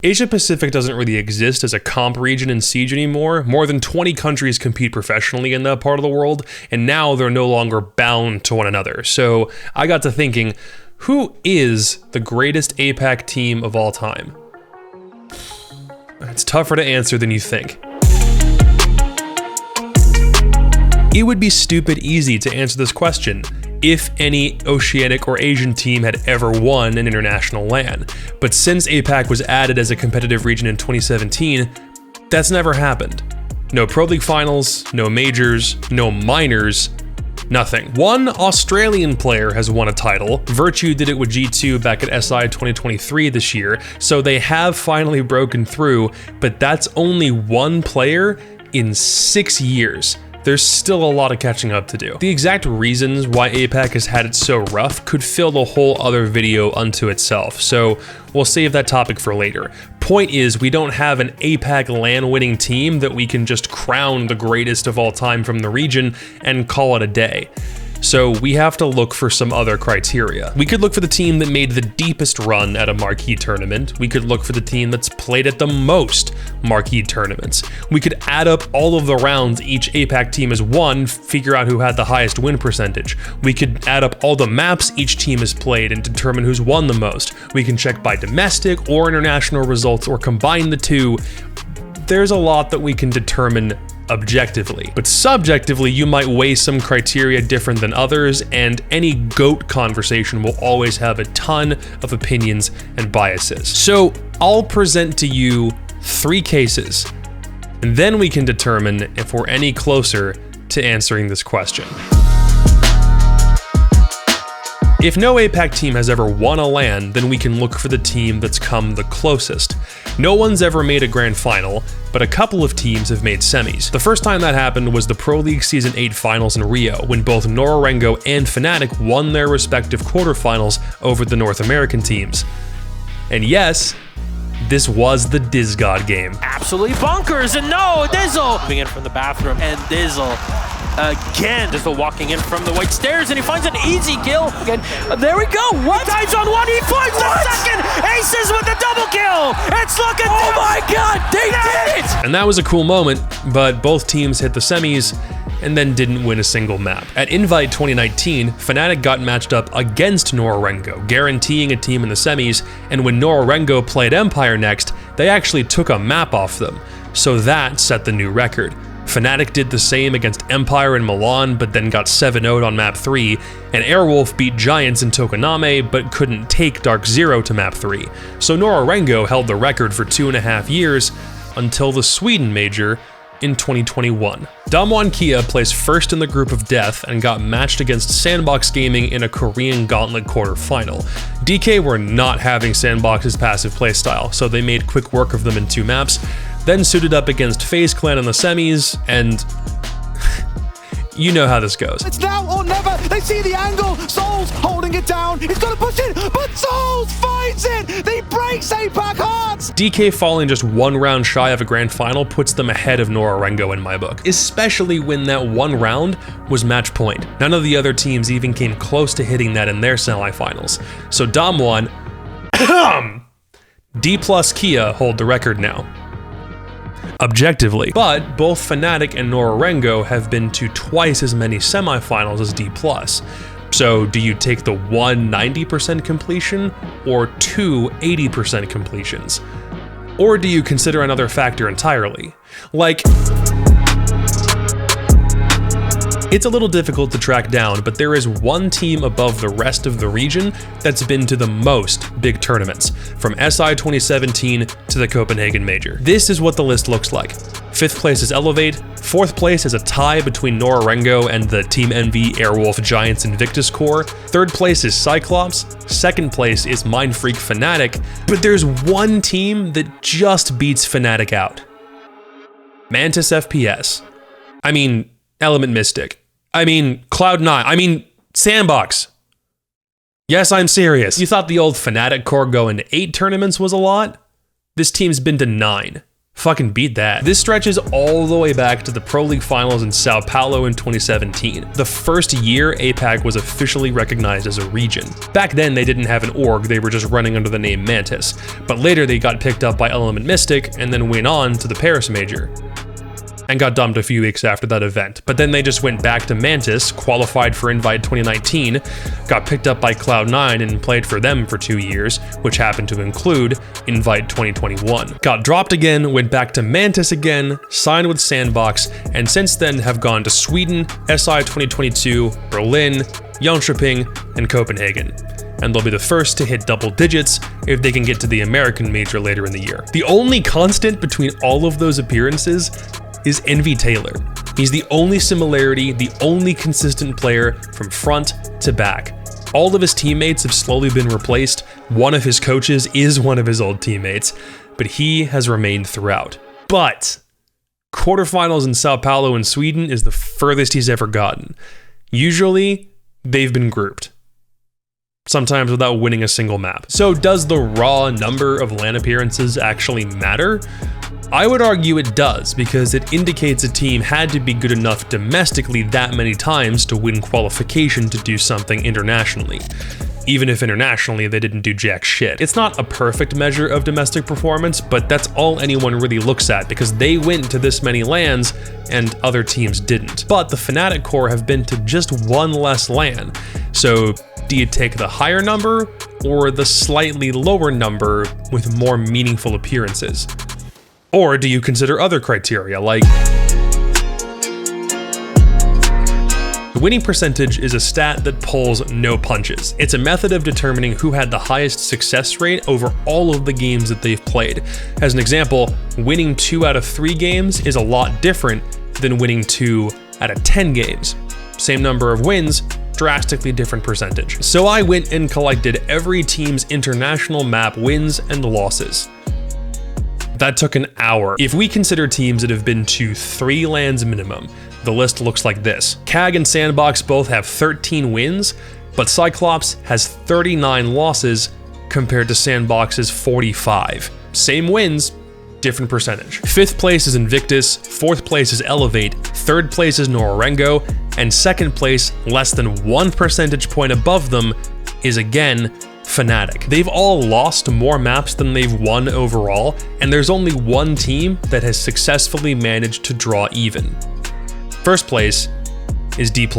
Asia Pacific doesn't really exist as a comp region in Siege anymore. More than 20 countries compete professionally in that part of the world, and now they're no longer bound to one another. So I got to thinking, who is the greatest APAC team of all time? It's tougher to answer than you think. It would be stupid easy to answer this question if any Oceanic or Asian team had ever won an international LAN. But since APAC was added as a competitive region in 2017, that's never happened. No Pro League finals, no majors, no minors, nothing. One Australian player has won a title. Virtue did it with G2 back at SI 2023 this year, so they have finally broken through, but that's only one player in 6 years. There's still a lot of catching up to do. The exact reasons why APAC has had it so rough could fill a whole other video unto itself, so we'll save that topic for later. Point is, we don't have an APAC LAN winning team that we can just crown the greatest of all time from the region and call it a day. So we have to look for some other criteria. We could look for the team that made the deepest run at a marquee tournament. We could look for the team that's played at the most marquee tournaments. We could add up all of the rounds each APAC team has won, figure out who had the highest win percentage. We could add up all the maps each team has played and determine who's won the most. We can check by domestic or international results or combine the two. There's a lot that we can determine objectively, but subjectively you might weigh some criteria different than others, and any GOAT conversation will always have a ton of opinions and biases. So I'll present to you 3 cases, and then we can determine if we're any closer to answering this question. If no APAC team has ever won a LAN, then we can look for the team that's come the closest. No one's ever made a grand final, but a couple of teams have made semis. The first time that happened was the Pro League Season 8 finals in Rio, when both Norarengo and Fnatic won their respective quarterfinals over the North American teams. And yes, this was the Dizgod game. Absolutely bonkers, and no, Dizzle! Coming in from the bathroom, and Dizzle again. Dizzle walking in from the white stairs, and he finds an easy kill. Again, there we go, what? He dives on one, he finds the second! Aces with the double kill! It's looking Oh my god, they did it! And that was a cool moment, but both teams hit the semis and then didn't win a single map. At Invite 2019, Fnatic got matched up against Norarengo, guaranteeing a team in the semis, and when Norarengo played Empire next, they actually took a map off them, so that set the new record. Fnatic did the same against Empire in Milan, but then got 7-0'd on map 3, and Airwolf beat Giants in Tokoname, but couldn't take Dark Zero to map 3. So Norarengo held the record for 2.5 years, until the Sweden Major in 2021. Damwon Kia placed first in the group of death and got matched against Sandbox Gaming in a Korean Gauntlet quarterfinal. DK were not having Sandbox's passive playstyle, so they made quick work of them in 2 maps, then suited up against FaZe Clan in the semis, and you know how this goes. It's now or never. They see the angle. Souls holding it down. He's got to push it, but Souls finds it. They break APAC hearts. DK falling just 1 round shy of a grand final puts them ahead of Norarengo in my book, especially when that 1 round was match point. None of the other teams even came close to hitting that in their semifinals. So Damwon, D plus Kia hold the record now. Objectively, but both Fnatic and Norarengo have been to twice as many semifinals as D+. So do you take the 1 90% completion or 2 80% completions? Or do you consider another factor entirely? Like, it's a little difficult to track down, but there is one team above the rest of the region that's been to the most big tournaments, from SI 2017 to the Copenhagen Major. This is what the list looks like. 5th place is Elevate, 4th place is a tie between Norarengo and the Team Envy, Airwolf, Giants, Invictus Core, 3rd place is Cyclops, 2nd place is Mindfreak Fnatic, but there's one team that just beats Fnatic out. Mantis FPS. I mean, Element Mystic. I mean, Cloud9. I mean, Sandbox. Yes, I'm serious. You thought the old Fnatic core going to 8 tournaments was a lot? This team's been to 9. Fucking beat that. This stretches all the way back to the Pro League finals in Sao Paulo in 2017, the first year APAC was officially recognized as a region. Back then they didn't have an org, they were just running under the name Mantis, but later they got picked up by Element Mystic and then went on to the Paris Major. And got dumped a few weeks after that event. But then they just went back to Mantis, qualified for Invite 2019, got picked up by Cloud9 and played for them for 2 years, which happened to include Invite 2021. Got dropped again, went back to Mantis again, signed with Sandbox, and since then have gone to Sweden, SI 2022, Berlin, Jönköping, and Copenhagen. And they'll be the first to hit double digits if they can get to the American Major later in the year. The only constant between all of those appearances is Envy Taylor. He's the only similarity, the only consistent player from front to back. All of his teammates have slowly been replaced. One of his coaches is one of his old teammates, but he has remained throughout. But quarterfinals in Sao Paulo in Sweden is the furthest he's ever gotten. Usually, they've been grouped, sometimes without winning a single map. So does the raw number of LAN appearances actually matter? I would argue it does, because it indicates a team had to be good enough domestically that many times to win qualification to do something internationally, even if internationally they didn't do jack shit. It's not a perfect measure of domestic performance, but that's all anyone really looks at, because they went to this many LANs and other teams didn't. But the Fnatic core have been to just one less LAN, so do you take the higher number or the slightly lower number with more meaningful appearances? Or do you consider other criteria, like the winning percentage is a stat that pulls no punches. It's a method of determining who had the highest success rate over all of the games that they've played. As an example, winning 2 out of 3 games is a lot different than winning 2 out of 10 games. Same number of wins, drastically different percentage. So I went and collected every team's international map wins and losses. That took an hour. If we consider teams that have been to 3 LANs minimum, the list looks like this. CAG and Sandbox both have 13 wins, but Cyclops has 39 losses compared to Sandbox's 45. Same wins, different percentage. 5th place is Invictus, 4th place is Elevate, 3rd place is Norengo, and 2nd place, less than 1 percentage point above them, is again Fnatic. They've all lost more maps than they've won overall, and there's only one team that has successfully managed to draw even. 1st place is D+.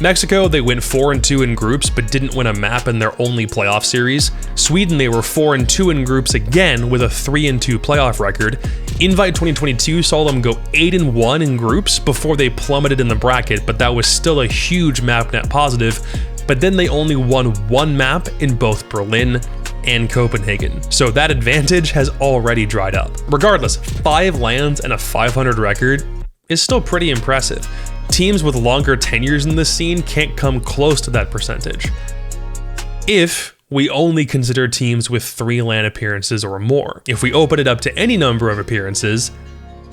Mexico, they went 4-2 in groups but didn't win a map in their only playoff series. Sweden, they were 4-2 in groups again with a 3-2 playoff record. Invite 2022 saw them go 8-1 in groups before they plummeted in the bracket, but that was still a huge map net positive. But then they only won 1 map in both Berlin and Copenhagen, so that advantage has already dried up. Regardless, 5 LANs and a 500 record is still pretty impressive. Teams with longer tenures in this scene can't come close to that percentage, if we only consider teams with 3 LAN appearances or more. If we open it up to any number of appearances,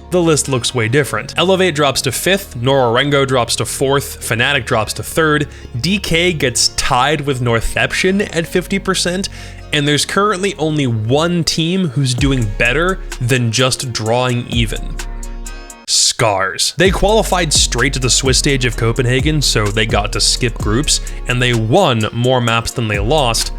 the list looks way different. Elevate drops to 5th, Norengo drops to 4th, Fnatic drops to 3rd, DK gets tied with Northception at 50%, and there's currently only one team who's doing better than just drawing even. Scars. They qualified straight to the Swiss stage of Copenhagen, so they got to skip groups, and they won more maps than they lost.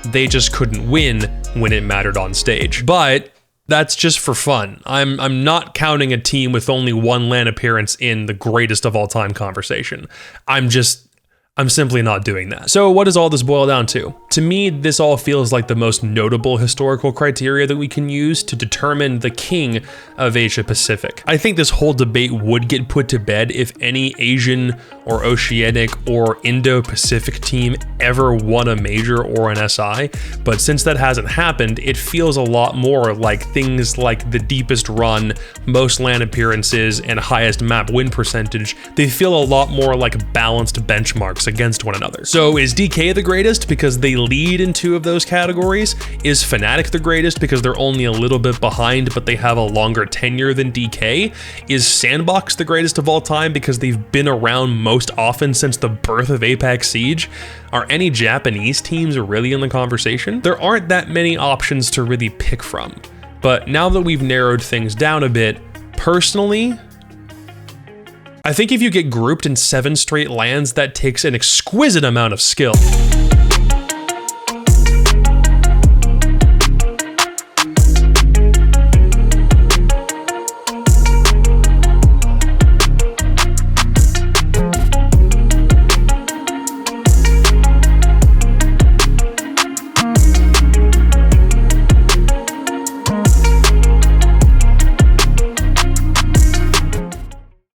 They just couldn't win when it mattered on stage. But that's just for fun. I'm not counting a team with only 1 LAN appearance in the greatest of all time conversation. I'm simply not doing that. So what does all this boil down to? To me, this all feels like the most notable historical criteria that we can use to determine the king of Asia Pacific. I think this whole debate would get put to bed if any Asian or Oceanic or Indo-Pacific team ever won a major or an SI, but since that hasn't happened, it feels a lot more like things like the deepest run, most LAN appearances, and highest map win percentage. They feel a lot more like balanced benchmarks against one another. So is DK the greatest because they lead in 2 of those categories? Is Fnatic the greatest because they're only a little bit behind but they have a longer tenure than DK? Is Sandbox the greatest of all time because they've been around most often since the birth of APAC Siege? Are any Japanese teams really in the conversation? There aren't that many options to really pick from. But now that we've narrowed things down a bit, personally, I think if you get grouped in 7 straight LANs, that takes an exquisite amount of skill.